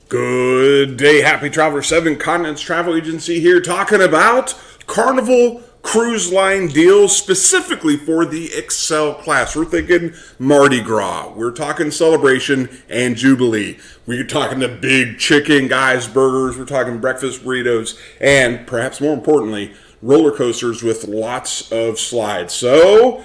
Good day, happy traveler. 7 Continents Travel Agency here talking about Carnival Cruise Line deals specifically for the Excel Class. We're thinking Mardi Gras. We're talking Celebration and Jubilee. We're talking the big chicken guys burgers. We're talking breakfast burritos and perhaps more importantly, roller coasters with lots of slides. So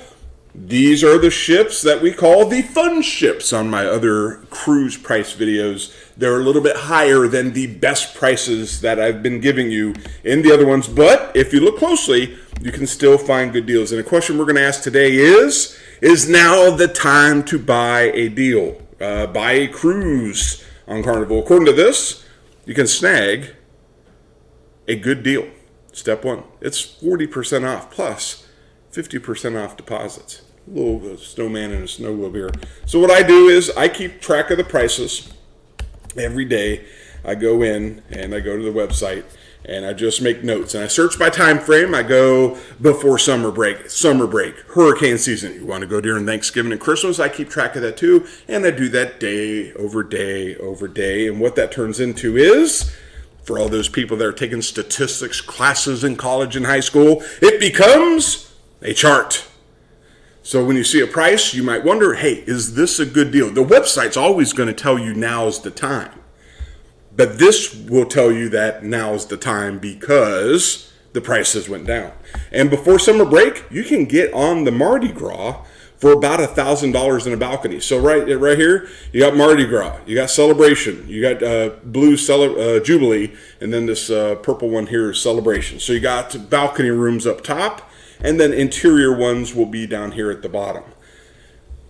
these are the ships that we call the fun ships on my other cruise price videos. They're a little bit higher than the best prices that I've been giving you in the other ones. But if you look closely, you can still find good deals. And the question we're going to ask today is now the time to buy a deal? Buy a cruise on Carnival. According to this, you can snag a good deal. Step 1, it's 40% off plus 50% off deposits. A little snowman and a snow globe here. So what I do is I keep track of the prices every day. I go in and I go to the website and I just make notes and I search by time frame. I go before summer break, hurricane season. You want to go during Thanksgiving and Christmas? I keep track of that too, and I do that day over day over day. And what that turns into is, for all those people that are taking statistics classes in college and high school, it becomes a chart. So when you see a price, you might wonder, hey, is this a good deal? The website's always going to tell you now's the time. But this will tell you that now's the time because the prices went down. And before summer break, you can get on the Mardi Gras for about $1,000 in a balcony. So right here, you got Mardi Gras, you got Celebration, you got blue Jubilee, and then this purple one here is Celebration. So you got balcony rooms up top, and then interior ones will be down here at the bottom.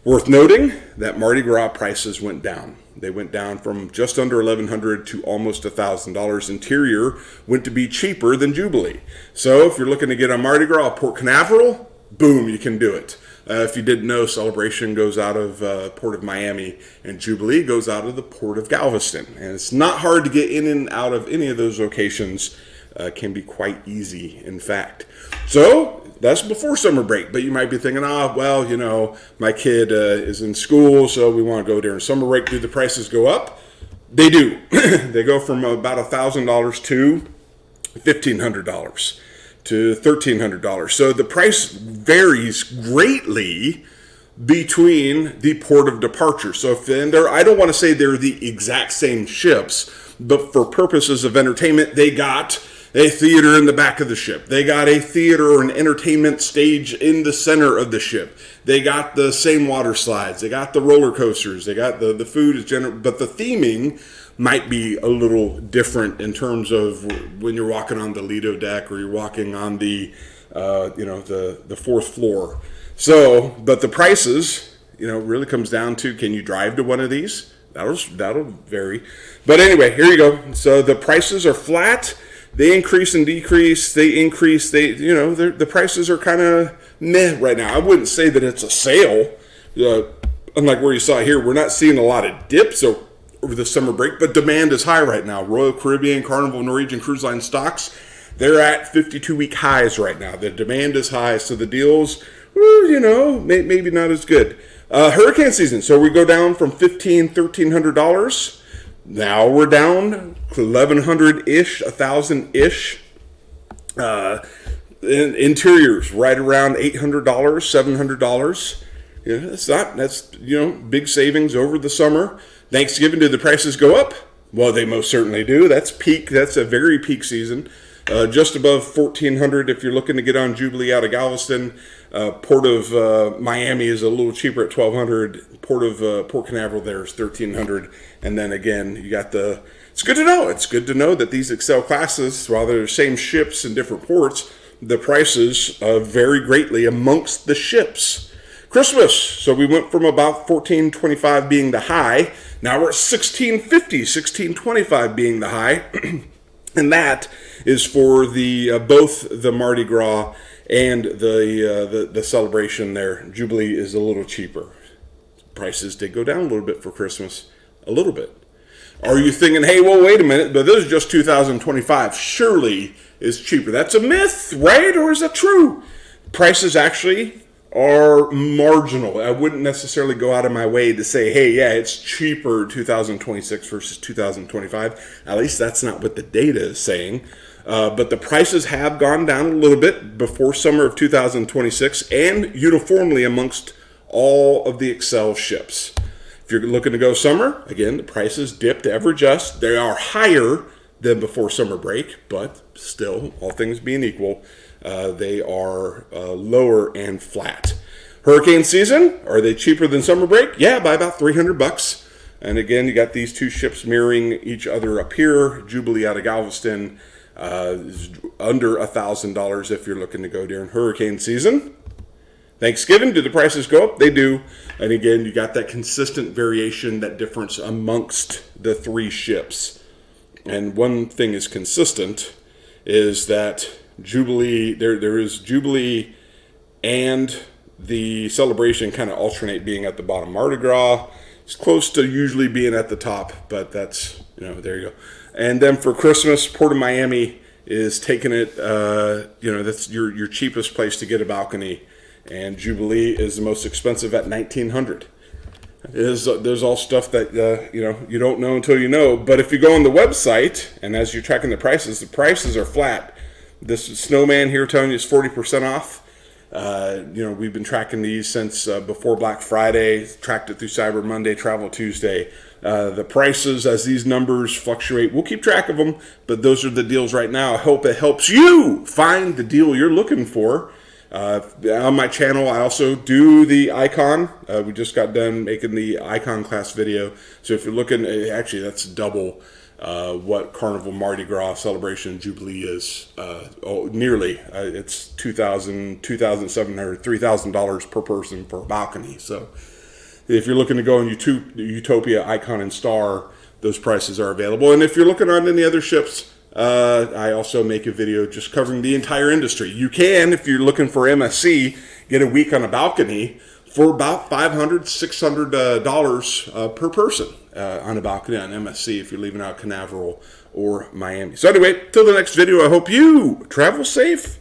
Worth noting that Mardi Gras prices went down. They went down from just under $1,100 to almost $1,000. Interior went to be cheaper than Jubilee. So if you're looking to get on Mardi Gras, Port Canaveral, boom, you can do it. If you didn't know, Celebration goes out of Port of Miami and Jubilee goes out of the Port of Galveston. And it's not hard to get in and out of any of those locations. Can be quite easy, in fact. So that's before summer break, but you might be thinking, well, you know, my kid is in school, so we want to go during summer break. Do the prices go up? They do. They go from about $1,000 to $1,500 to $1,300. So the price varies greatly between the port of departure. So I don't want to say they're the exact same ships, but for purposes of entertainment, they got a theater in the back of the ship. They got a theater or an entertainment stage in the center of the ship. They got the same water slides. They got the roller coasters. They got the food is general, but the theming might be a little different in terms of when you're walking on the Lido deck or you're walking on the the fourth floor. So, but the prices, really comes down to, can you drive to one of these? That'll vary. But anyway, here you go. So the prices are flat. They increase and decrease. They increase. The prices are kind of meh right now. I wouldn't say that it's a sale. Unlike where you saw here, we're not seeing a lot of dips over the summer break, but demand is high right now. Royal Caribbean, Carnival, Norwegian Cruise Line stocks, they're at 52-week highs right now. The demand is high, so the deals, maybe not as good. Hurricane season, so we go down from $1,300. Now we're down $1,100-ish, $1,000-ish. Interiors right around $800, $700. That's big savings over the summer. Thanksgiving, do the prices go up? Well, they most certainly do. That's peak. That's a very peak season. Just above $1,400 if you're looking to get on Jubilee out of Galveston. Port of Miami is a little cheaper at $1,200. Port Canaveral there is $1,300. And then again, you got it's good to know. It's good to know that these Excel classes, while they're the same ships in different ports, the prices vary greatly amongst the ships. Christmas, so we went from about $1,425 being the high. Now we're at $1,650, $1,625 being the high. And that is for both the Mardi Gras and the celebration there. Jubilee is a little cheaper. Prices did go down a little bit for Christmas. A little bit. Are you thinking, hey, well, wait a minute, but this is just 2025. Surely is cheaper. That's a myth, right? Or is that true? Prices actually are marginal. I wouldn't necessarily go out of my way to say, hey, yeah, it's cheaper 2026 versus 2025. At least that's not what the data is saying. But the prices have gone down a little bit before summer of 2026 and uniformly amongst all of the Excel ships. If you're looking to go summer, again, the prices dipped ever just. They are higher than before summer break, but still, all things being equal, they are lower and flat. Hurricane season, are they cheaper than summer break? Yeah, by about $300. And again, you got these two ships mirroring each other up here. Jubilee out of Galveston is under $1,000 if you're looking to go during hurricane season. Thanksgiving, do the prices go up? They do. And again, you got that consistent variation, that difference amongst the three ships. And one thing is consistent is that Jubilee, there is Jubilee and the Celebration kind of alternate being at the bottom. Mardi Gras is close to usually being at the top, but that's, there you go. And then for Christmas, Port of Miami is taking it, that's your cheapest place to get a balcony. And Jubilee is the most expensive at $1,900. There's all stuff that you don't know until you know. But if you go on the website and as you're tracking the prices are flat. This snowman here telling you it's 40% off. We've been tracking these since before Black Friday. Tracked it through Cyber Monday, Travel Tuesday. The prices as these numbers fluctuate, we'll keep track of them. But those are the deals right now. I hope it helps you find the deal you're looking for. On my channel, I also do the icon. We just got done making the icon class video. So if you're looking, actually that's double what Carnival Mardi Gras Celebration Jubilee is. Nearly. It's $2,000, $2,700, $3,000 per person for a balcony. So if you're looking to go in Utopia, Icon, and Star, those prices are available. And if you're looking on any other ships, I also make a video just covering the entire industry. You can, if you're looking for MSC, get a week on a balcony for about $500, $600 per person on a balcony on MSC if you're leaving out Canaveral or Miami. So anyway, till the next video, I hope you travel safe